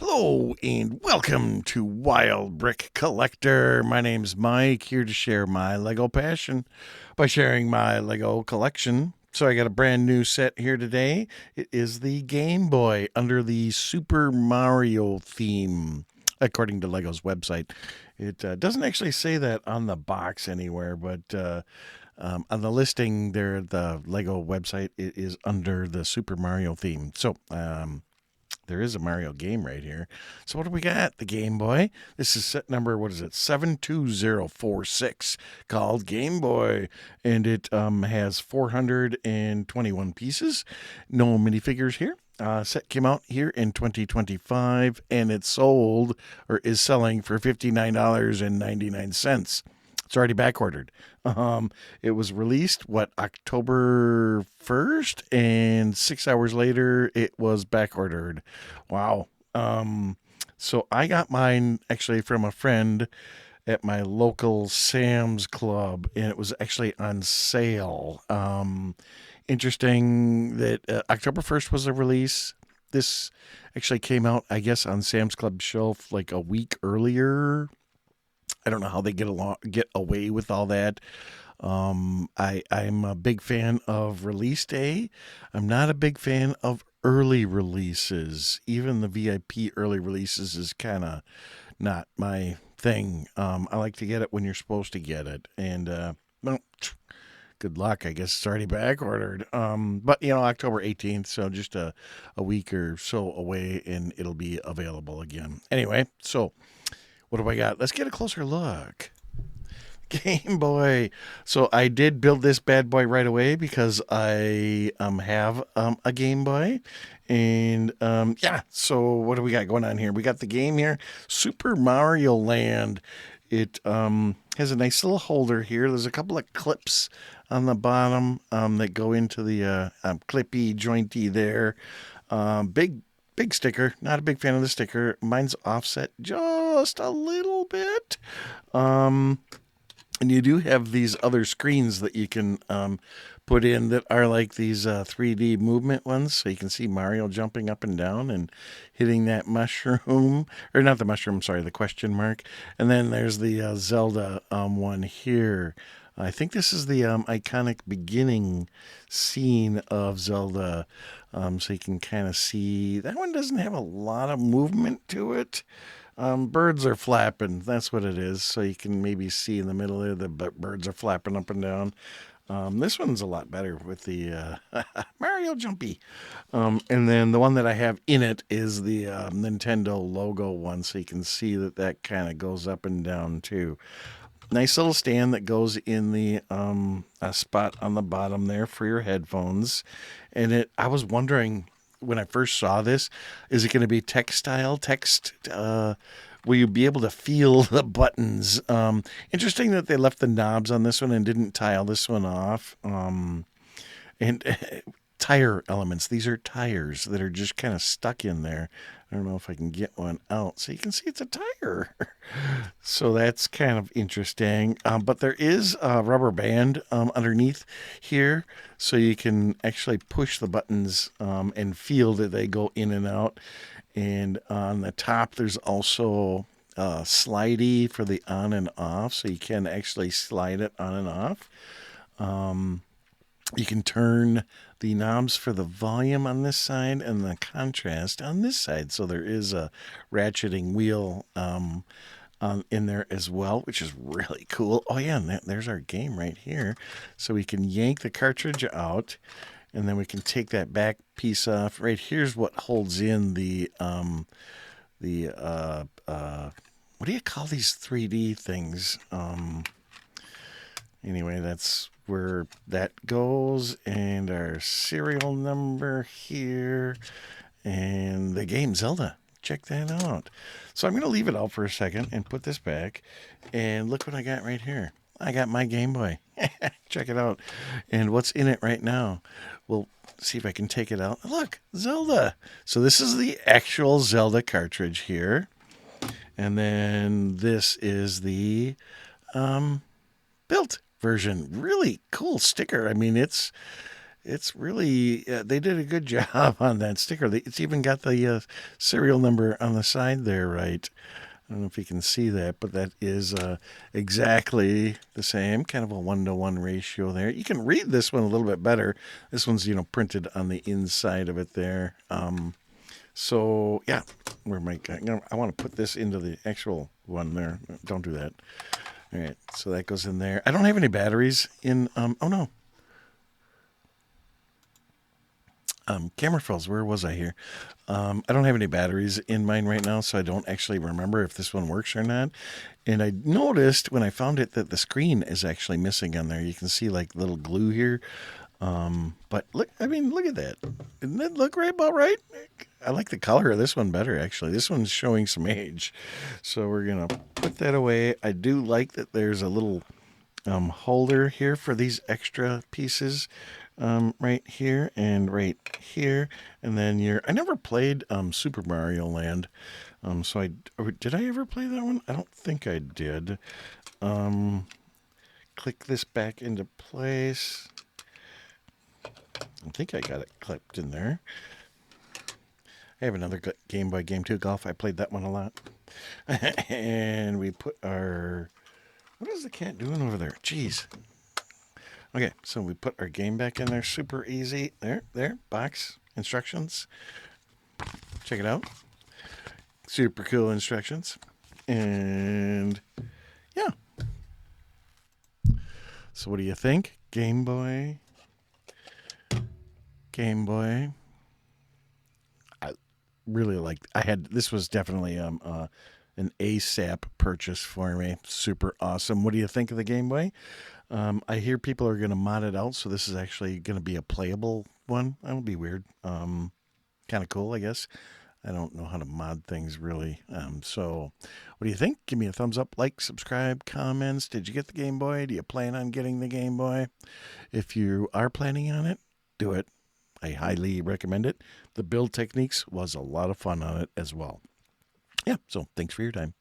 Hello and welcome to Wild Brick Collector. My name's Mike, here to share my Lego passion by sharing my Lego collection. So I got a brand new set here today. It is the Game Boy under the Super Mario theme, according to Lego's website. It doesn't actually say that on the box anywhere, but on the listing there, the Lego website, it is under the Super Mario theme. So there is a Mario game right here. So what do we got? The Game Boy. This is set number, what is it? 72046, called Game Boy. And it has 421 pieces. No minifigures here. Set came out here in 2025 and it sold or is selling for $59.99. It's already back ordered. It was released, October 1st, and 6 hours later, it was back ordered. Wow. So I got mine actually from a friend at my local Sam's Club, and it was actually on sale. Interesting that October 1st was the release. This actually came out, I guess, on Sam's Club shelf like a week earlier. I don't know how they get away with all that. I'm a big fan of release day. I'm not a big fan of early releases. Even the VIP early releases is kind of not my thing. I like to get it when you're supposed to get it, and well, good luck. I guess it's already back ordered. But October 18th, so just a week or so away, and it'll be available again. Anyway, so what do I got? Let's get a closer look. Game Boy. So I did build this bad boy right away because I have a Game Boy. And yeah, so what do we got going on here? We got the game here, Super Mario Land. It has a nice little holder here. There's a couple of clips on the bottom that go into the clippy, jointy there. Big sticker. Not a big fan of the sticker. Mine's offset just a little bit. Um, and you do have these other screens that you can put in that are like these 3D movement ones. So you can see Mario jumping up and down and hitting that mushroom. Or not the mushroom, sorry, the question mark. And then there's the Zelda one here. I think this is the iconic beginning scene of Zelda. So you can kind of see that one doesn't have a lot of movement to it. Birds are flapping. That's what it is. So you can maybe see in the middle there the birds are flapping up and down. This one's a lot better with the Mario Jumpy. And then the one that I have in it is the Nintendo logo one. So you can see that kind of goes up and down too. Nice little stand that goes in the spot on the bottom there for your headphones. And I was wondering when I first saw this, is it going to be textile text? Will you be able to feel the buttons? Interesting that they left the knobs on this one and didn't tile this one off. And tire elements. These are tires that are just kind of stuck in there. I don't know if I can get one out. So you can see it's a tire. So that's kind of interesting. But there is a rubber band underneath here. So you can actually push the buttons and feel that they go in and out. And on the top, there's also slidey for the on and off. So you can actually slide it on and off. You can turn the knobs for the volume on this side and the contrast on this side. So there is a ratcheting wheel in there as well, which is really cool. Oh, yeah, and there's our game right here. So we can yank the cartridge out, and then we can take that back piece off. Right here's what holds in what do you call these 3D things? Anyway, that's where that goes, and our serial number here, and the game Zelda. Check that out. So I'm going to leave it out for a second and put this back, and look what I got right here. I got my Game Boy. Check it out. And what's in it right now? We'll see if I can take it out. Look, Zelda. So this is the actual Zelda cartridge here. And then this is the built version. Really cool sticker. I mean, It's really they did a good job on that sticker. It's even got the serial number on the side there, right? I don't know if you can see that, but that is exactly the same, kind of a 1-to-1 ratio there. You can read this one a little bit better. This one's printed on the inside of it there. So yeah, where my I want to put this into the actual one there. Don't do that. All right, so that goes in there. I don't have any batteries in. Oh no, camera fills. Where was I here? I don't have any batteries in mine right now, so I don't actually remember if this one works or not. And I noticed when I found it that the screen is actually missing on there. You can see like little glue here. But look, I mean, look at that. Doesn't that look right about right? I like the color of this one better, actually. This one's showing some age. So we're going to put that away. I do like that there's a little holder here for these extra pieces right here and right here. And then I never played Super Mario Land. Did I ever play that one? I don't think I did. Click this back into place. I think I got it clipped in there. I have another Game Boy Game 2 Golf. I played that one a lot. And we put our... What is the cat doing over there? Jeez. Okay, so we put our game back in there. Super easy. There. Box. Instructions. Check it out. Super cool instructions. And yeah. So what do you think? Game Boy. Game Boy. I really liked. This was definitely an ASAP purchase for me. Super awesome. What do you think of the Game Boy? I hear people are going to mod it out, so this is actually going to be a playable one. That would be weird. Kind of cool, I guess. I don't know how to mod things really. So, what do you think? Give me a thumbs up, like, subscribe, comments. Did you get the Game Boy? Do you plan on getting the Game Boy? If you are planning on it, do it. I highly recommend it. The build techniques was a lot of fun on it as well. Yeah, so thanks for your time.